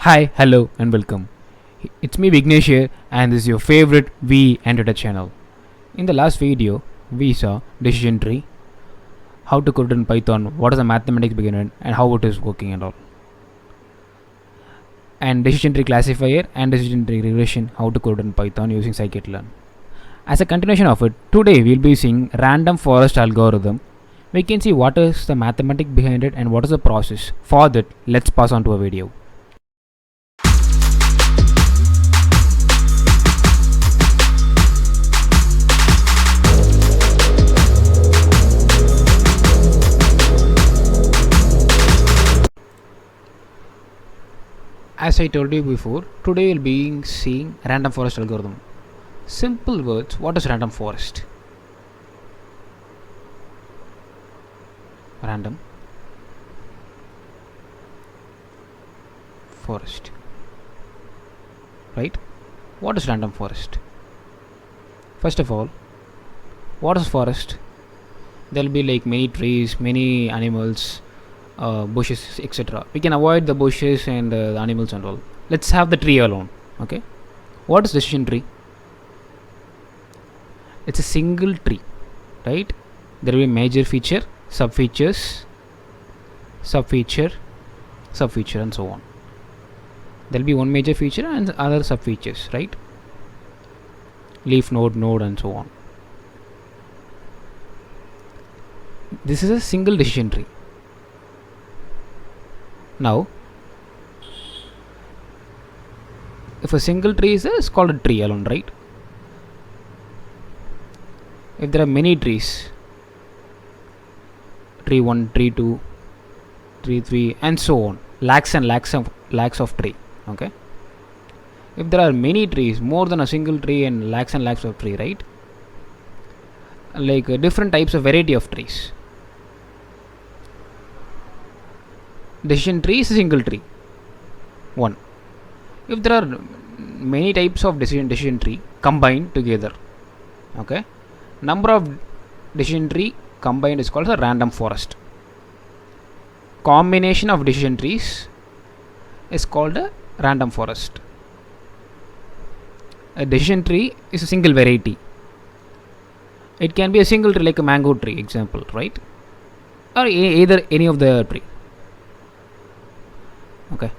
Hi, hello, and welcome. It's me Vignesh here, and this is your favorite V Entertainment channel. In the last video, we saw decision tree, how to code in Python, what is a mathematics beginner, and how it is working and all. And decision tree classifier and decision tree regression, how to code in Python using scikit-learn. As a continuation of it, today we'll be seeing random forest algorithm. We can see what is the mathematics behind it and what is the process. For that, let's pass on to a video. As I told you before, today we'll be seeing random forest algorithm. Simple words, what is random forest? Random forest, right? What is random forest? First of all, what is forest? There will be like many trees, many animals, bushes, etc. We can avoid the bushes and the animals and all. Let's have the tree alone. Okay. What is decision tree? It's a single tree, right? There will be major feature, subfeatures, subfeature, subfeature, and so on. There will be one major feature and other subfeatures, right? Leaf node, node, and so on. This is a single decision tree. Now, if a single tree is there, it's called a tree alone, right? If there are many trees, tree 1, tree 2, tree 3, and so on, lakhs and lakhs of tree. Okay. If there are many trees, more than a single tree and lakhs of tree, right? Like different types of variety of trees. Decision tree is a single tree. 1. If there are many types of decision tree combined together, okay, number of decision tree combined is called a random forest. Combination of decision trees is called a random forest. A decision tree is a single variety. It can be a single tree like a mango tree example, right? Or either any of the tree. Okay.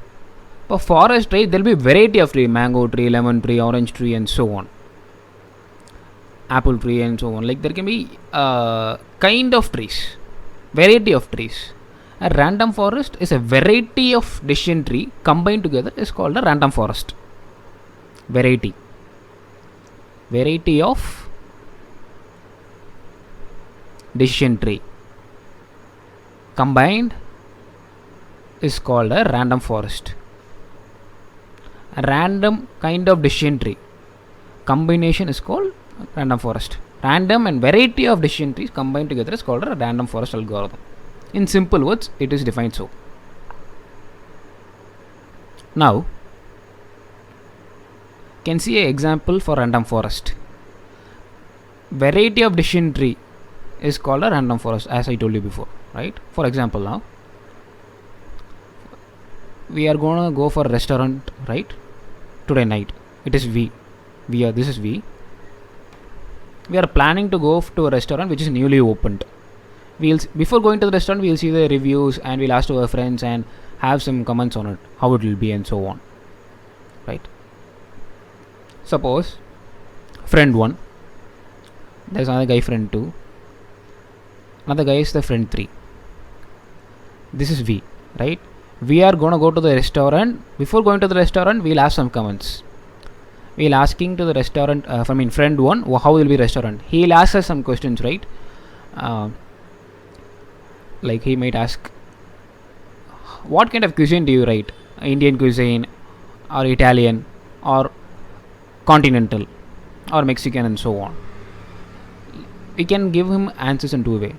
For forest tree, there will be variety of tree: mango tree, lemon tree, orange tree, and so on. Apple tree and so on. Like there can be kind of trees, variety of trees. A random forest is a variety of decision tree combined together is called a random forest. Variety of decision tree combined is called a random forest. A random kind of decision tree combination is called random forest. Random and variety of decision trees combined together is called a random forest algorithm. In simple words, it is defined so. Now, can see an example for random forest. Variety of decision tree is called a random forest, as I told you before, right? For example, now we are gonna go for a restaurant, right? Today night. It is this is V. We are planning to go to a restaurant which is newly opened. Before going to the restaurant, we'll see the reviews and we'll ask to our friends and have some comments on it, how it will be and so on, right? Suppose friend 1, there's another guy friend 2, another guy is the friend 3. This is V, right? We are gonna go to the restaurant. Before going to the restaurant, we'll ask some comments. We'll asking to the restaurant, friend 1, how will be restaurant? He'll ask us some questions, right? Like he might ask, what kind of cuisine do you write? Indian cuisine, or Italian, or continental, or Mexican, and so on. We can give him answers in two ways.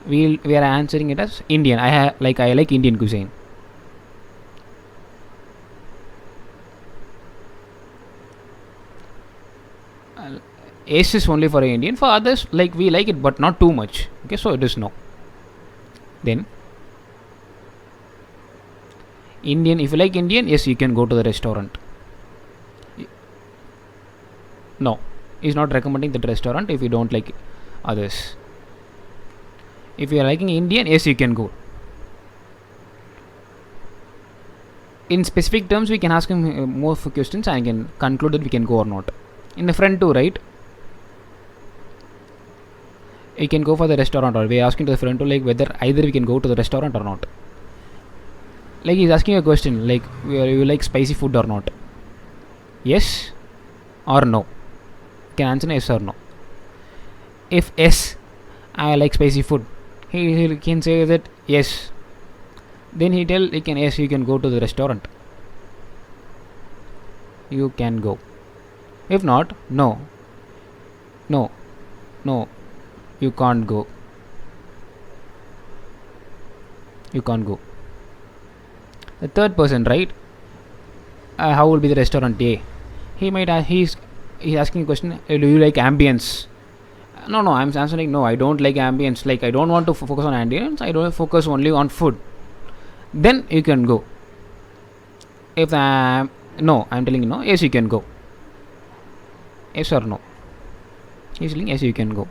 We are answering it as Indian. I like Indian cuisine. Ace is only for Indian. For others, like we like it, but not too much. Okay, so it is no. Then Indian, if you like Indian, yes, you can go to the restaurant. No, he's not recommending that restaurant if you don't like others. If you are liking Indian, yes, you can go. In specific terms, we can ask him more questions and can conclude that we can go or not. In the front too, right? You can go for the restaurant, or we are asking to the friend too, like whether either we can go to the restaurant or not. Like he's asking a question, like you like spicy food or not? Yes or no? You can answer yes or no. If yes, I like spicy food, he can say that yes. Then he can yes, you can go to the restaurant. You can go. If not, no. No. No. You can't go. You can't go. The third person, right? How will be the restaurant A? He might he's asking a question. Do you like ambience? No, I'm answering no. I don't like ambience. Like I don't want to focus on ambience. I don't focus only on food. Then you can go. If no, I'm telling you no. Yes, you can go. Yes or no? He's telling yes, you can go.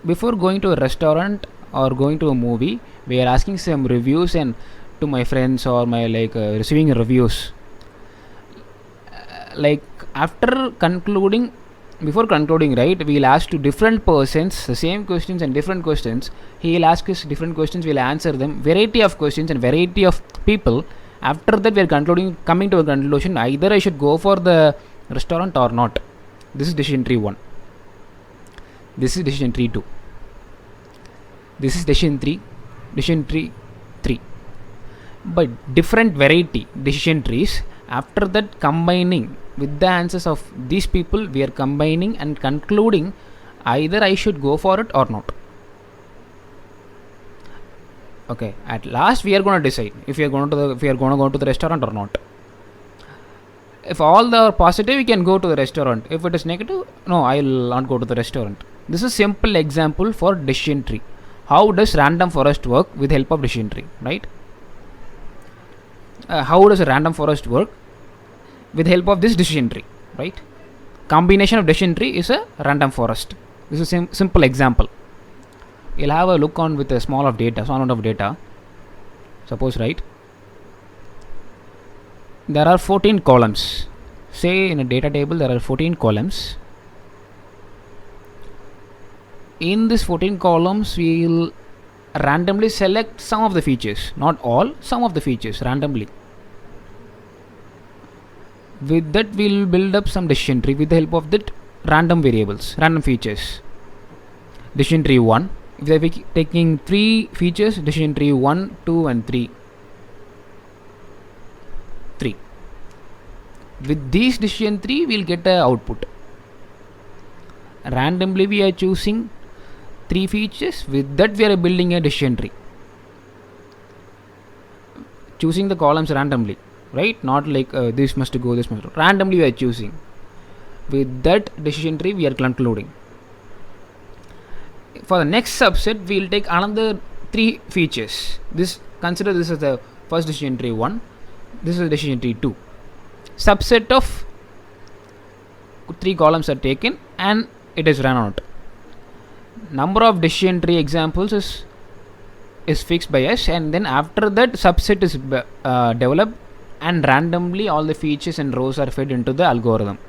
Before going to a restaurant or going to a movie, we are asking some reviews and to my friends or my receiving reviews. Like after concluding, before concluding, right, we'll ask to different persons the same questions and different questions. He'll ask us different questions, we'll answer them. Variety of questions and variety of people. After that, we are coming to a conclusion. Either I should go for the restaurant or not. This is decision tree 1. This is decision tree 2. This is decision tree 3. But different variety decision trees. After that, combining with the answers of these people, we are combining and concluding either I should go for it or not. Okay, at last we are going to decide if we are going to go to the restaurant or not. If all the positive, we can go to the restaurant. If it is negative, no, I will not go to the restaurant. This is simple example for decision tree. How does random forest work with help of decision tree, right? How does a random forest work with help of this decision tree, right? Combination of decision tree is a random forest. This is a simple example. You'll have a look on with a small amount of data. Suppose, right, there are 14 columns. Say in a data table there are 14 columns. In this 14 columns, we will randomly select some of the features, not all, some of the features randomly. With that, we will build up some decision tree with the help of that random variables, random features. Decision tree 1. If we are taking 3 features, decision tree 1, 2 and 3. With these decision tree, we will get a output. Randomly, we are choosing 3 features. With that, we are building a decision tree. Choosing the columns randomly, right? Not like this must go, this must go. Randomly, we are choosing. With that decision tree, we are concluding. For the next subset, we will take another 3 features. Consider this as the first decision tree 1. This is decision tree 2. Subset of 3 columns are taken and it is run out. Number of decision tree examples is fixed by us, and then after that subset is developed and randomly all the features and rows are fed into the algorithm.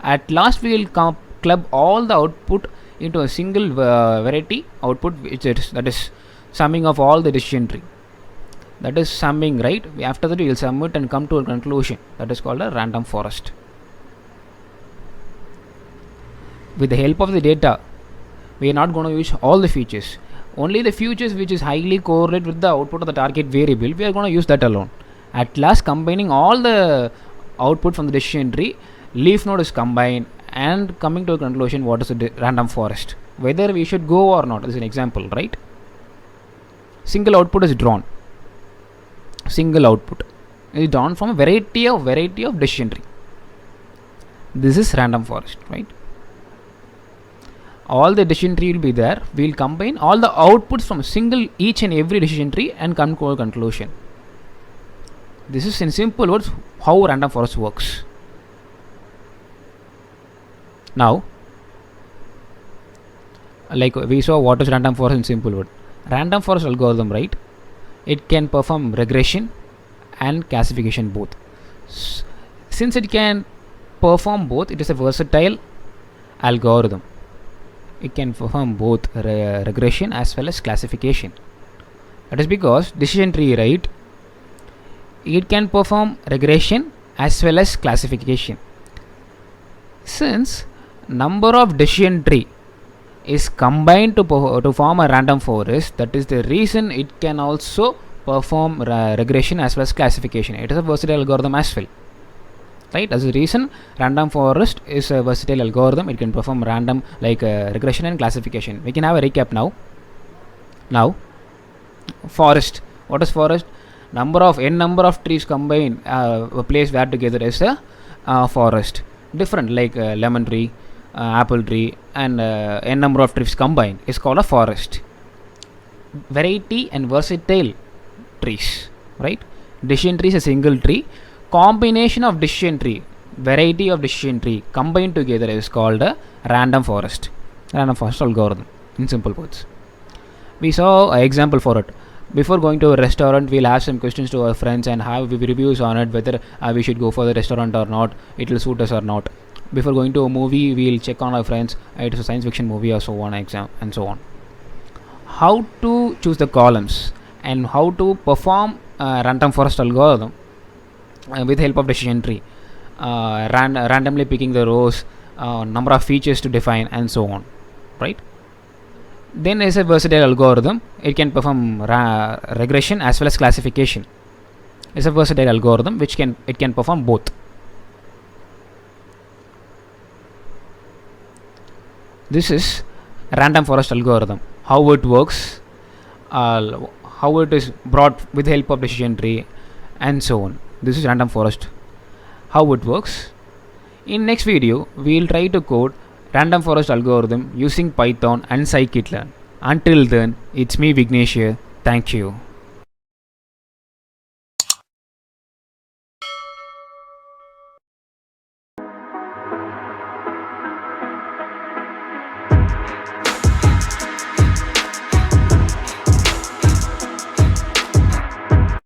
At last, we will club all the output into a single variety output, that is summing of all the decision tree. That is summing, right? After that, we will sum it and come to a conclusion. That is called a random forest. With the help of the data, we are not going to use all the features. Only the features which is highly correlate with the output of the target variable, we are going to use that alone. At last, combining all the output from the decision tree, leaf node is combined and coming to a conclusion what is a random forest. Whether we should go or not. This is an example, right? Single output is drawn. Single output is drawn from a variety of decision tree. This is random forest, right? All the decision tree will be there. We will combine all the outputs from each and every decision tree and come to a conclusion. This is in simple words how random forest works. Now, like we saw what is random forest in simple word. Random forest algorithm, right? It can perform regression and classification both. Since it can perform both, it is a versatile algorithm. It can perform both regression as well as classification. That is because decision tree, right? It can perform regression as well as classification. Since number of decision tree is combined to form a random forest, that is the reason it can also perform regression as well as classification. It is a versatile algorithm as well, right? As a reason, random forest is a versatile algorithm. It can perform random like regression and classification. We can have a recap now. Forest, what is forest? Number of trees combined, placed where together is a forest. Different like lemon tree, apple tree, and n number of trees combined is called a forest. Variety and versatile trees, right? Decision tree is a single tree. Combination of decision tree, variety of decision tree combined together is called a random forest. Random forest algorithm in simple words. We saw an example for it. Before going to a restaurant, we'll have some questions to our friends and have reviews on it, whether we should go for the restaurant or not, it will suit us or not. Before going to a movie, we'll check on our friends, it is a science fiction movie or so on, and so on. How to choose the columns and how to perform random forest algorithm with the help of decision tree, randomly picking the rows, number of features to define, and so on, right? Then is a versatile algorithm. It can perform regression as well as classification. It's a versatile algorithm which can perform both. This is random forest algorithm. How it works, how it is brought with the help of decision tree, and so on. This is random forest. How it works. In next video, we will try to code random forest algorithm using Python and scikit-learn. Until then, it's me Vignesh here. Thank you.